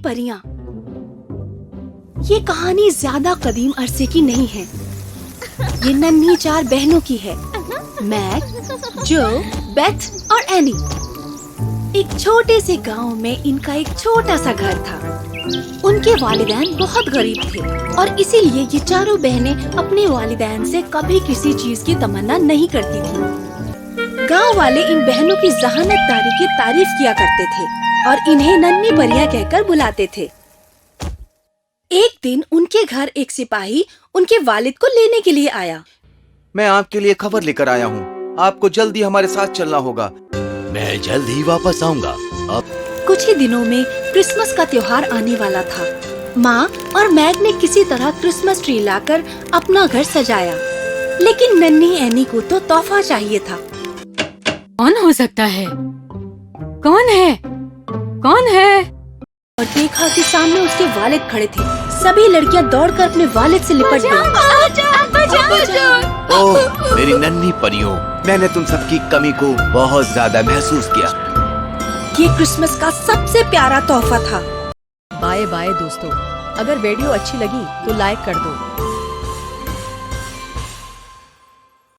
پریاں۔ یہ کہانی زیادہ قدیم عرصے کی نہیں ہے، یہ ننھی 4 بہنوں کی ہے، میگ، جو، بیتھ اور اینی۔ ایک چھوٹے سے گاؤں میں ان کا ایک چھوٹا سا گھر تھا۔ ان کے والدین بہت غریب تھے اور اسی لیے یہ 4 بہنیں اپنے والدین سے کبھی کسی چیز کی تمنا نہیں کرتی تھیں۔ گاؤں والے ان بہنوں کی ذہانت داری کی تعریف کیا کرتے تھے اور انہیں ننھی پریاں کہہ کر بلاتے تھے۔ ایک دن ان کے گھر ایک سپاہی ان کے والد کو لینے کے لیے آیا۔ میں آپ کے لیے خبر لے کر آیا ہوں، آپ کو جلدی ہمارے ساتھ چلنا ہوگا۔ میں جلد ہی واپس آؤں گا۔ کچھ ہی دنوں میں کرسمس کا تہوار آنے والا تھا۔ ماں اور میگ نے کسی طرح کرسمس ٹری لا کر اپنا گھر سجایا، لیکن ننھی اینی کو تو تحفہ چاہیے تھا۔ کون ہو سکتا ہے؟ کون ہے؟ کون ہے؟ اور دیکھا کہ سامنے اس کے والد کھڑے تھے۔ سبھی لڑکیاں دوڑ کر اپنے والد سے لپٹ گئیں۔ اوہ میری ننھی پریوں، میں نے تم سب کی کمی کو بہت زیادہ محسوس کیا۔ یہ کرسمس کا سب سے پیارا تحفہ تھا۔ بائے بائے دوستو، اگر ویڈیو اچھی لگی تو لائک کر دو۔